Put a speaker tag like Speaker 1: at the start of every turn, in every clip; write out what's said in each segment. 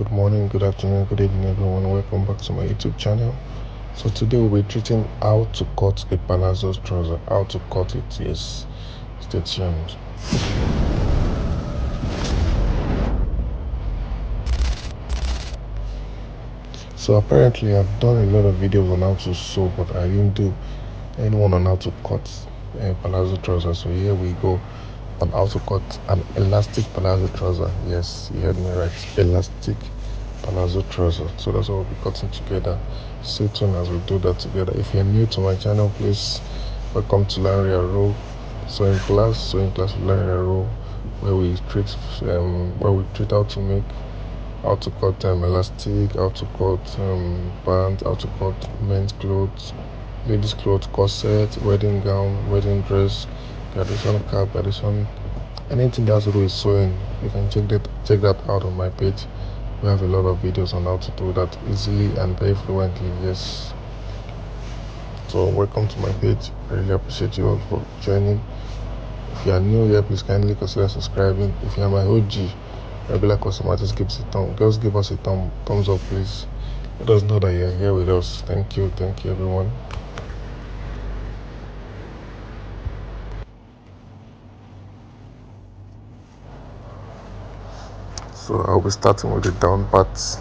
Speaker 1: Good morning, good afternoon, good evening, everyone. Welcome back to my YouTube channel. So today we'll be treating how to cut a palazzo trouser. How to cut it, yes. Stay tuned. So apparently I've done a lot of videos on how to sew, but I didn't do anyone on how to cut a palazzo trouser. So here we go on how to cut an elastic palazzo trouser. Yes, you heard me right. Elastic palazzo trouser. So that's what we'll be cutting together. Stay tuned as we do that together. If you're new to my channel, please welcome to Larry Row sewing class with Larry Row, where we treat how to make, how to cut elastic, how to cut bands, how to cut men's clothes, ladies clothes, corset, wedding gown, wedding dress, graduation cap, graduation, anything that has to do with sewing. You can check that out on my page. We have a lot of videos on how to do that easily and very fluently. Yes, so welcome to my page. I really appreciate you all for joining. If you are new here, please kindly consider subscribing. If you are my OG regular customer, just give us a thumbs up, please. Let us know that you are here with us. Thank you everyone. So I'll be starting with the down parts,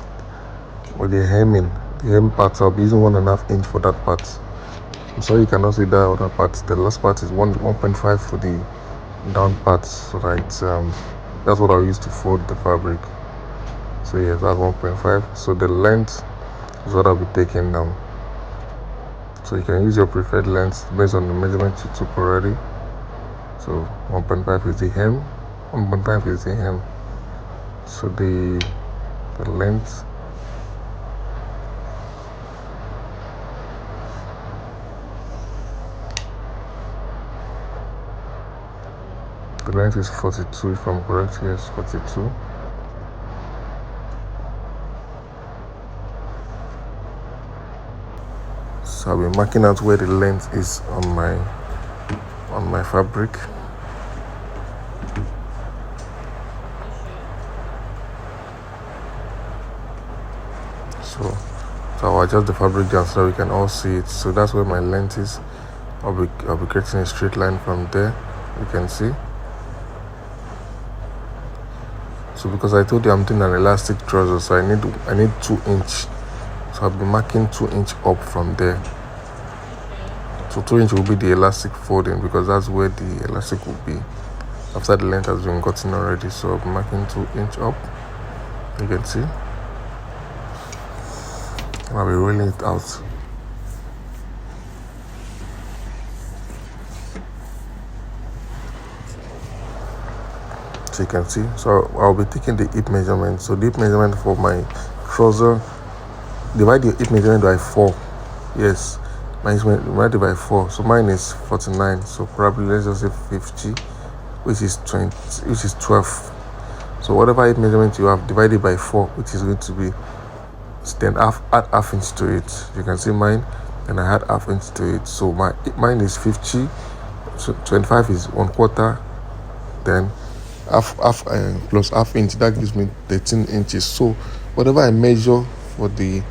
Speaker 1: with the hemming. The hem part, I'll be using 1.5 inch for that part. I'm sorry you cannot see that other part. The last part is 1.5 for the down part, so that that's what I'll use to fold the fabric. So yes, that's 1.5. So the length is what I'll be taking now. So you can use your preferred length based on the measurement you took already. So 1.5 is the hem, 1.5 is the hem. So the length, is 42 if I'm correct. Yes, 42. So I'll be marking out where the length is on my fabric. So I'll adjust the fabric down so that we can all see it. So that's where my length is. I'll be creating a straight line from there. You can see. So because I told you I'm doing an elastic trouser, so I need 2 inch. So I'll be marking 2 inch up from there. So 2 inch will be the elastic folding, because that's where the elastic will be after the length has been gotten already. So I'll be marking 2 inch up. You can see. And I'll be rolling it out. So you can see. So I'll be taking the hip measurement. So the hip measurement for my trouser, divide the hip measurement by 4. Yes, mine is divided by 4. So mine is 49. So probably let's just say 50, which is 12. So whatever hip measurement you have, divided by 4, which is going to be, then add half inch to it. You can see mine, and I add half inch to it. So mine is 50. So 25 is 1/4. Then half plus half inch, that gives me 13 inches. So whatever I measure for the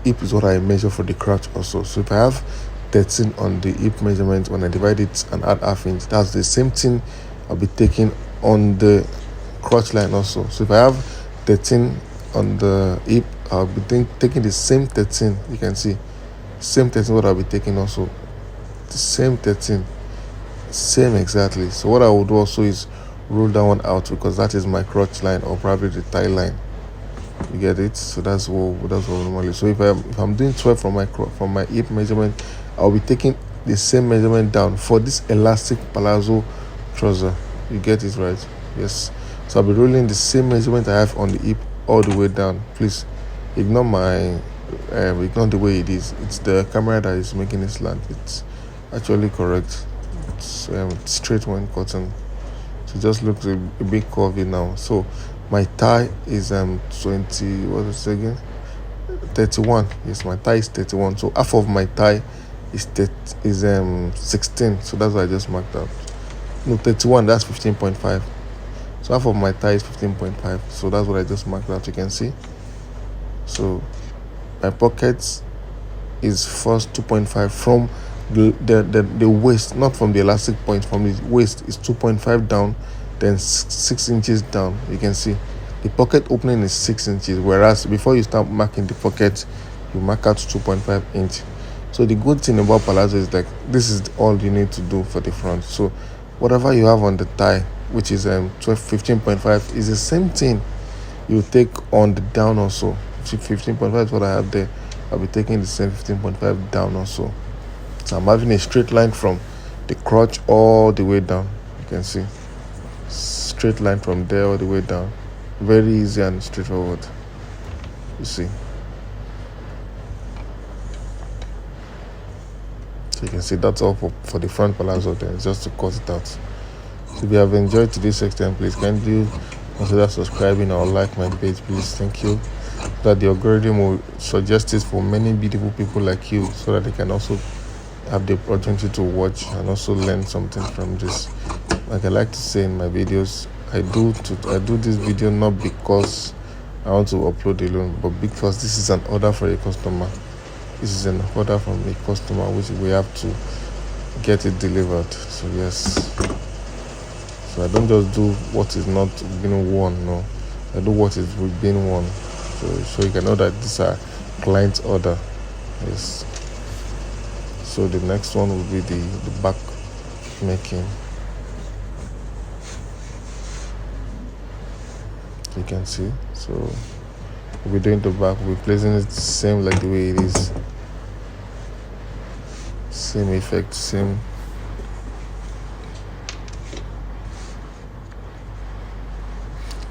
Speaker 1: hip is what I measure for the crotch also. So if I have 13 on the hip measurement, when I divide it and add half inch, that's the same thing I'll be taking on the crotch line also. So if I have 13 on the hip, I'll be taking the same 13. You can see same 13 what I'll be taking also, the same 13, same exactly. So what I will do also is roll that one out, because that is my crotch line, or probably the tie line. You get it? So that's what normally. So if I'm doing 12 from my hip measurement, I'll be taking the same measurement down for this elastic palazzo trouser. You get it right? Yes. So I'll be rolling the same measurement I have on the hip all the way down. Please ignore ignore the way it is. It's the camera that is making it slant. It's actually correct. It's straight when cotton. So it just looks a bit curvy now. So my tie is 20. What is it again? 31. Yes, my tie is 31. So half of my tie is 16. So that's what I just marked out. No, 31. That's 15.5. So half of my thigh is 15.5, so that's what I just marked out. You can see. So my pockets is first 2.5 from the waist, not from the elastic point. From the waist is 2.5 down, then 6 inches down. You can see the pocket opening is 6 inches, whereas before you start marking the pocket, you mark out 2.5 inch. So the good thing about palazzo is like this is all you need to do for the front. So whatever you have on the thigh, which is 15.5, is the same thing you take on the down also. 15.5 is what I have there. I'll be taking the same 15.5 down also. So I'm having a straight line from the crotch all the way down. You can see straight line from there all the way down. Very easy and straightforward. You see. So you can see that's all for the front palazzo there, just to cut it out. So if you have enjoyed to this extent, please kindly consider subscribing or like my page, please. Thank you. That the algorithm will suggest it for many beautiful people like you, so that they can also have the opportunity to watch and also learn something from this. Like I like to say in my videos, I do this video not because I want to upload alone, but because this is an order for a customer. This is an order from a customer which we have to get it delivered. So yes, so I don't just do what is not being worn, no, I do what is being worn. So you can know that these are client order. Yes. So the next one will be the back making. You can see. So we'll be doing the back. We'll be placing it the same like the way it is. Same effect, same.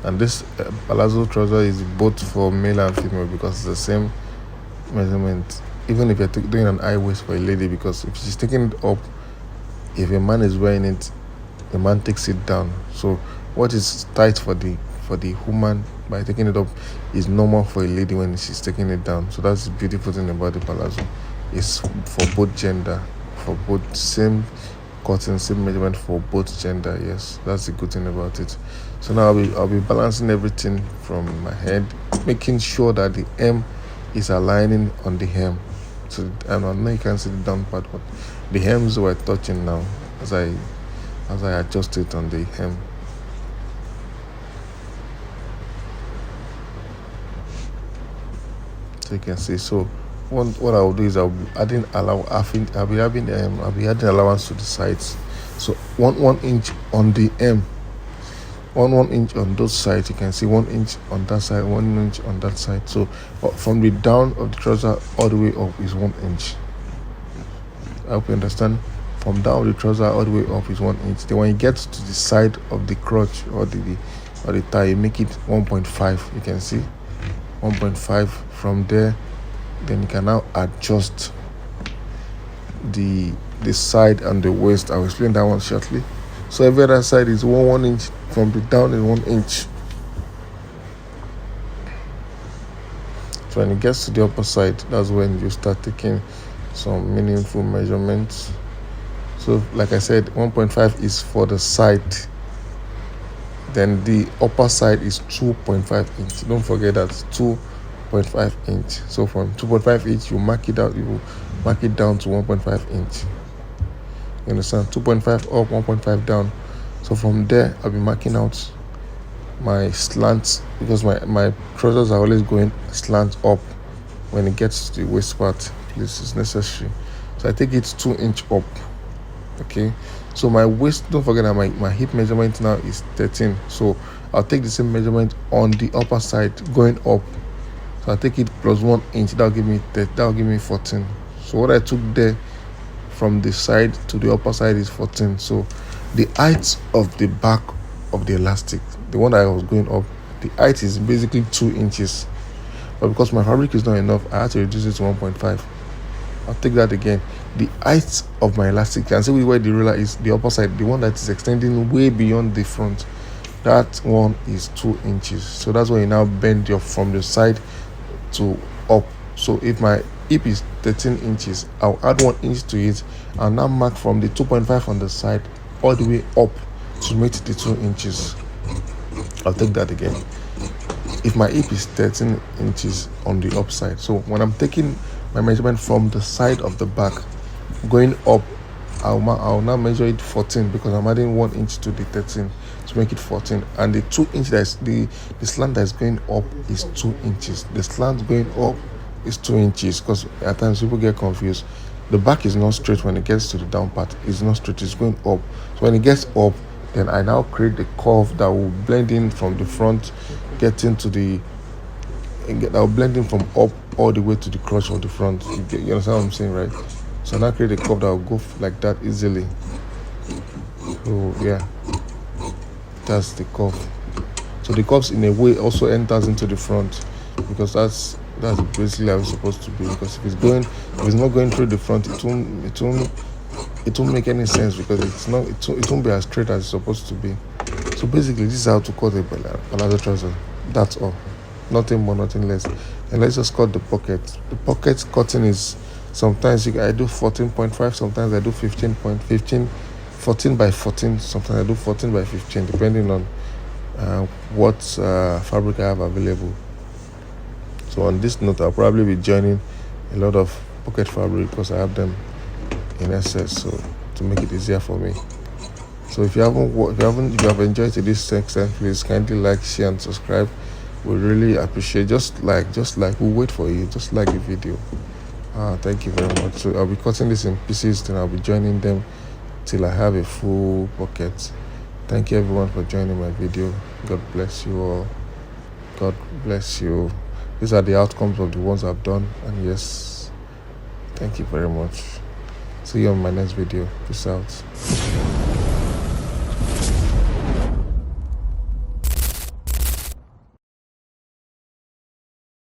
Speaker 1: And this palazzo trouser is both for male and female because it's the same measurement. Even if you're doing an high waist for a lady, because if she's taking it up, if a man is wearing it, the man takes it down. So what is tight for the woman by taking it up is normal for a lady when she's taking it down. So that's the beautiful thing about the palazzo. It's for both gender, for both same cutting, same measurement for both gender. Yes, that's the good thing about it. So now I'll be balancing everything from my head, making sure that the hem is aligning on the hem. So I know you can't see the down part, but the hems were touching now as I adjust it on the hem. So you can see. So what I will do is I'll be adding allowance to the sides. So 1 inch on the hem, 1 inch on those sides. You can see 1 inch on that side, 1 inch on that side. So from the down of the trouser all the way up is 1 inch. I hope you understand. From down of the trouser all the way up is 1 inch. Then when you get to the side of the crotch or the thigh, you make it 1.5. You can see 1.5 from there. Then you can now adjust the side and the waist. I'll explain that one shortly. So every other side is 1 inch. From the down is 1 inch. So when it gets to the upper side, that's when you start taking some meaningful measurements. So like I said, 1.5 is for the side. Then the upper side is 2.5 inch. Don't forget that 2.5 inch. So from 2.5 inch, you mark it out. You mark it down to 1.5 inch. You understand? 2.5 up, 1.5 down. So from there, I'll be marking out my slants, because my trousers are always going slant up when it gets to the waist part. This is necessary. So I take it 2 inch up. Okay. So my waist, don't forget that my hip measurement now is 13. So I'll take the same measurement on the upper side going up. So I'll take it plus 1 inch. That'll give me 14. So what I took there from the side to the upper side is 14. So the height of the back of the elastic, the one that I was going up, the height is basically 2 inches. But because my fabric is not enough, I had to reduce it to 1.5. I'll take that again. The height of my elastic, you can see where the ruler is, the upper side, the one that is extending way beyond the front, that one is 2 inches. So that's why you now bend your from the side to up. So if my hip is 13 inches, I'll add 1 inch to it and now mark from the 2.5 on the side all the way up to meet the 2 inches. I'll take that again. If my hip is 13 inches on the upside, so when I'm taking my measurement from the side of the back going up, I'll now measure it 14 because I'm adding 1 inch to the 13 to make it 14, and the 2 inch that's the slant that's going up is 2 inches. The slant going up is 2 inches, because at times people get confused. The back is not straight. When it gets to the down part, it's not straight, it's going up. So when it gets up, then I now create the curve that will blend in from the front, getting to the that will blend in from up all the way to the crotch of the front. You understand what I'm saying, right? So now create a curve that will go like that easily. So yeah, that's the curve. So the curves in a way also enters into the front, because that's basically how it's supposed to be. Because if it's not going through the front, it won't make any sense, because it won't be as straight as it's supposed to be. So basically, this is how to cut a palazzo trouser. That's all, nothing more, nothing less. And let's just cut the pocket. The pocket cutting is, sometimes I do 14.5, sometimes I do 15.15, 14 by 14, sometimes I do 14 by 15, depending on what fabric I have available. So on this note, I'll probably be joining a lot of pocket fabric because I have them in excess, so to make it easier for me. So if you have enjoyed this section, please kindly like, share, and subscribe. We really appreciate. Just like we'll wait for you. Just like the video. Thank you very much. So I'll be cutting this in pieces, then I'll be joining them till I have a full pocket. Thank you everyone for joining my video. God bless you all. God bless you. These are the outcomes of the ones I've done, and yes, thank you very much. See you on my next video. Peace out.